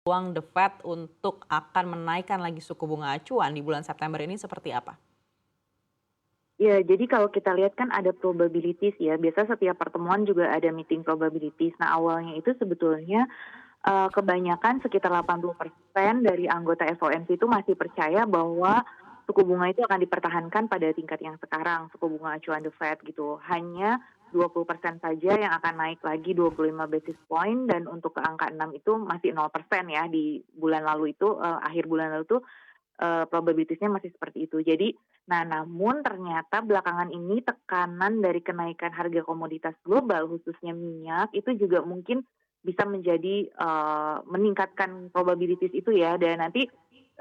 Peluang The Fed untuk akan menaikkan lagi suku bunga acuan di bulan September ini seperti apa? Ya, jadi kalau kita lihat kan ada probabilities ya, biasa setiap pertemuan juga ada meeting probabilities. Nah, awalnya itu sebetulnya, kebanyakan sekitar 80% dari anggota FOMC itu masih percaya bahwa suku bunga itu akan dipertahankan pada tingkat yang sekarang, suku bunga acuan The Fed gitu. Hanya 20% saja yang akan naik lagi 25 basis point dan untuk ke angka 6 itu masih 0% ya di bulan lalu itu, akhir bulan lalu tuh probabilities-nya masih seperti itu. Jadi, nah namun ternyata belakangan ini tekanan dari kenaikan harga komoditas global khususnya minyak itu juga mungkin bisa menjadi, meningkatkan probabilities itu ya dan nanti,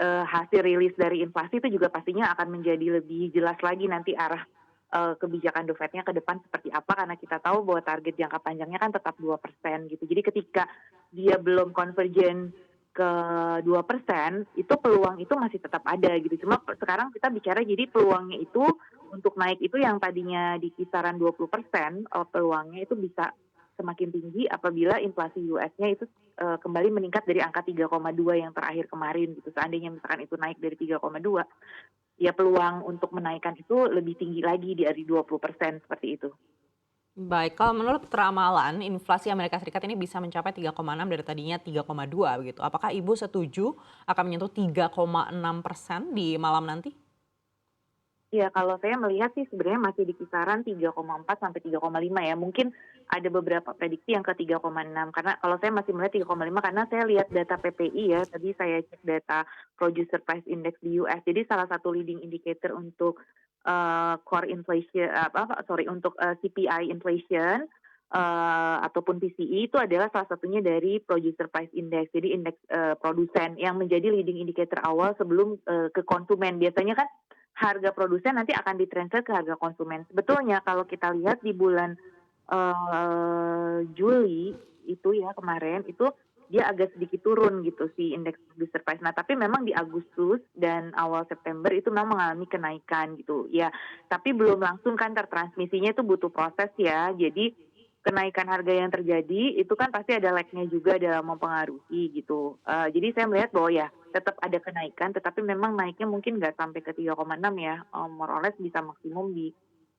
hasil rilis dari inflasi itu juga pastinya akan menjadi lebih jelas lagi nanti arah, kebijakan The Fed-nya ke depan seperti apa karena kita tahu bahwa target jangka panjangnya kan tetap 2% gitu. Jadi ketika dia belum convergen ke 2% itu peluang itu masih tetap ada gitu. Cuma sekarang kita bicara jadi peluangnya itu untuk naik itu yang tadinya di kisaran 20%, peluangnya itu bisa semakin tinggi apabila inflasi US-nya itu, kembali meningkat dari angka 3,2 yang terakhir kemarin gitu. Seandainya misalkan itu naik dari 3,2, ya peluang untuk menaikkan itu lebih tinggi lagi dari 20% seperti itu. Baik, kalau menurut ramalan inflasi Amerika Serikat ini bisa mencapai 3,6 dari tadinya 3,2 begitu. Apakah Ibu setuju akan menyentuh 3,6% di malam nanti? Iya, kalau saya melihat sih sebenarnya masih di kisaran 3,4 sampai 3,5 ya. Mungkin ada beberapa prediksi yang ke 3,6 karena kalau saya masih melihat 3,5 karena saya lihat data PPI ya, tadi saya cek data Producer Price Index di US. Jadi salah satu leading indicator untuk core inflation untuk CPI inflation ataupun PCE itu adalah salah satunya dari Producer Price Index. Jadi indeks produsen yang menjadi leading indicator awal sebelum ke konsumen. Biasanya kan harga produsen nanti akan ditransfer ke harga konsumen. Sebetulnya kalau kita lihat di bulan, Juli itu ya kemarin, itu dia agak sedikit turun gitu si indeks producer price. Nah, tapi memang di Agustus dan awal September itu memang mengalami kenaikan gitu, ya. Tapi belum langsung kan tertransmisinya itu butuh proses ya. Jadi kenaikan harga yang terjadi itu kan pasti ada lag-nya juga dalam mempengaruhi gitu. Jadi saya melihat bahwa ya tetap ada kenaikan, tetapi memang naiknya mungkin nggak sampai ke 3,6 ya, more or less bisa maksimum di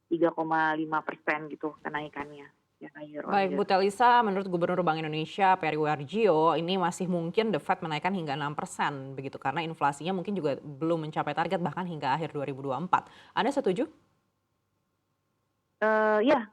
3,5% gitu kenaikannya, ya year on Baik, year. Bu Telisa, menurut Gubernur Bank Indonesia Peri Warjio, ini masih mungkin The Fed menaikkan hingga 6% begitu karena inflasinya mungkin juga belum mencapai target bahkan hingga akhir 2024. Anda setuju? Ya,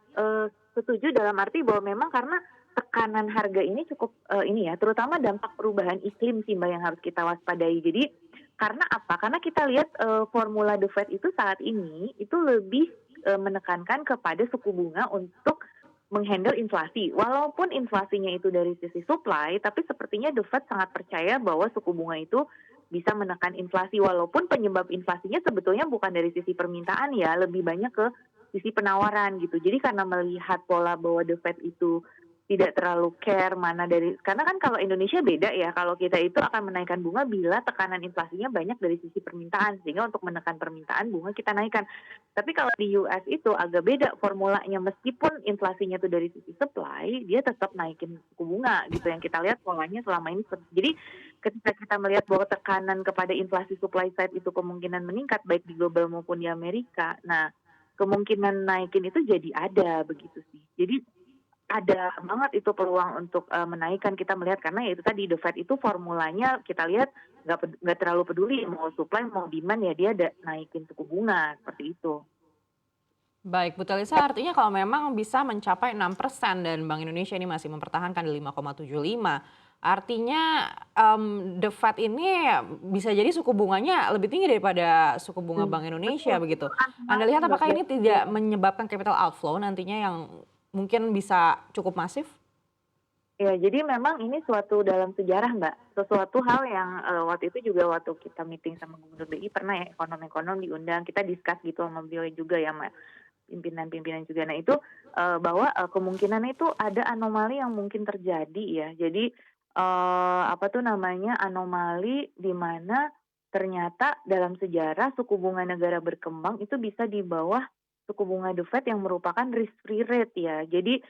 setuju dalam arti bahwa memang karena tekanan harga ini cukup, ini ya, terutama dampak perubahan iklim sih Mbak yang harus kita waspadai. Jadi, karena apa? Karena kita lihat, formula The Fed itu saat ini, itu lebih, menekankan kepada suku bunga untuk menghandle inflasi. Walaupun inflasinya itu dari sisi supply, tapi sepertinya The Fed sangat percaya bahwa suku bunga itu bisa menekan inflasi, walaupun penyebab inflasinya sebetulnya bukan dari sisi permintaan ya, lebih banyak ke sisi penawaran gitu. Jadi karena melihat pola bahwa The Fed itu tidak terlalu care mana dari karena kan kalau Indonesia beda ya, kalau kita itu akan menaikkan bunga bila tekanan inflasinya banyak dari sisi permintaan, sehingga untuk menekan permintaan bunga kita naikkan. Tapi kalau di US itu agak beda formulanya, meskipun inflasinya itu dari sisi supply, dia tetap naikin suku bunga gitu, yang kita lihat polanya selama ini. Jadi ketika kita melihat bahwa tekanan kepada inflasi supply side itu kemungkinan meningkat baik di global maupun di Amerika, nah kemungkinan naikin itu jadi ada begitu sih. Jadi ada banget itu peluang untuk, menaikkan kita melihat karena ya itu tadi The Fed itu formulanya kita lihat nggak terlalu peduli mau supply mau demand ya dia ada naikin suku bunga seperti itu. Baik, Bu Telisa, artinya kalau memang bisa mencapai 6% dan Bank Indonesia ini masih mempertahankan di 5,75, artinya The Fed ini bisa jadi suku bunganya lebih tinggi daripada suku bunga Bank Betul, Indonesia itu begitu. Anda anomali lihat Mbak, apakah ini iya. tidak menyebabkan capital outflow nantinya yang mungkin bisa cukup masif? Ya, jadi memang ini suatu dalam sejarah, Mbak. Sesuatu hal yang, waktu itu juga waktu kita meeting sama Gubernur BI pernah ya ekonom-ekonom diundang, kita discuss gitu sama beliau juga ya, Mbak, pimpinan-pimpinan juga. Nah itu, bahwa, kemungkinan itu ada anomali yang mungkin terjadi ya. Jadi, apa tuh namanya, anomali di mana ternyata dalam sejarah suku bunga negara berkembang itu bisa di bawah suku bunga The Fed yang merupakan risk free rate ya. Jadi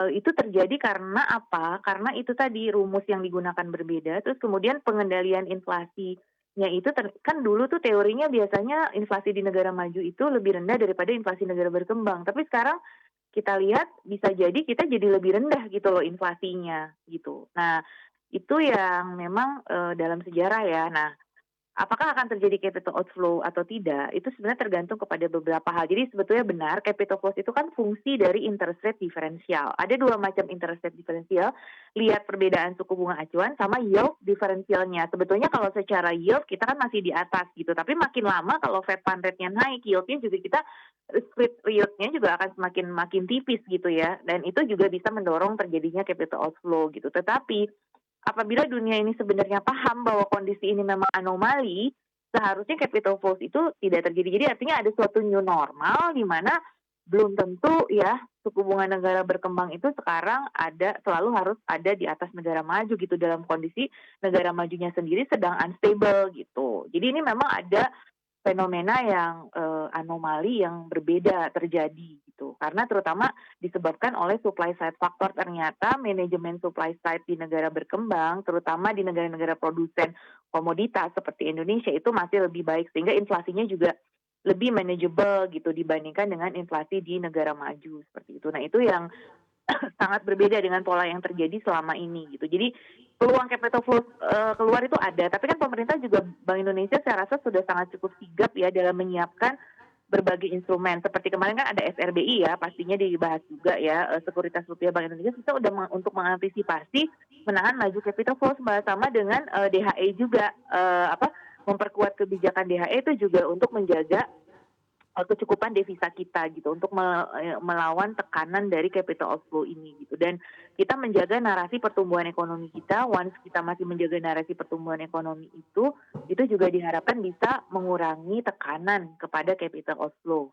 Itu terjadi karena apa? Karena itu tadi rumus yang digunakan berbeda, terus kemudian pengendalian inflasinya itu kan dulu tuh teorinya biasanya inflasi di negara maju itu lebih rendah daripada inflasi negara berkembang. Tapi sekarang kita lihat bisa jadi kita jadi lebih rendah gitu loh inflasinya gitu. Nah, itu yang memang, dalam sejarah ya. Nah, apakah akan terjadi capital outflow atau tidak, itu sebenarnya tergantung kepada beberapa hal. Jadi sebetulnya benar capital flows itu kan fungsi dari interest rate diferensial. Ada 2 macam interest rate diferensial, lihat perbedaan suku bunga acuan sama yield diferensialnya. Sebetulnya kalau secara yield kita kan masih di atas gitu, tapi makin lama kalau Fed fund rate-nya naik, yield-nya juga kita split yield-nya juga akan semakin makin tipis gitu ya, dan itu juga bisa mendorong terjadinya capital outflow gitu. Tetapi apabila dunia ini sebenarnya paham bahwa kondisi ini memang anomali, seharusnya capital flows itu tidak terjadi. Jadi artinya ada suatu new normal di mana belum tentu ya suku bunga negara berkembang itu sekarang selalu harus ada di atas negara maju gitu dalam kondisi negara majunya sendiri sedang unstable gitu. Jadi ini memang ada fenomena yang, anomali yang berbeda terjadi gitu. Karena terutama disebabkan oleh supply side factor ternyata manajemen supply side di negara berkembang, terutama di negara-negara produsen komoditas seperti Indonesia itu masih lebih baik sehingga inflasinya juga lebih manageable gitu dibandingkan dengan inflasi di negara maju seperti itu. Nah itu yang sangat berbeda dengan pola yang terjadi selama ini gitu. Jadi peluang capital flow keluar itu ada, tapi kan pemerintah juga Bank Indonesia saya rasa sudah sangat cukup sigap ya dalam menyiapkan berbagai instrumen. Seperti kemarin kan ada SRBI ya, pastinya dibahas juga ya, sekuritas rupiah Bank Indonesia kita udah untuk mengantisipasi menahan laju capital flow sama dengan DHE juga memperkuat kebijakan DHE itu juga untuk menjaga kecukupan devisa kita gitu untuk melawan tekanan dari capital outflow ini gitu dan kita menjaga narasi pertumbuhan ekonomi kita once kita masih menjaga narasi pertumbuhan ekonomi itu juga diharapkan bisa mengurangi tekanan kepada capital outflow.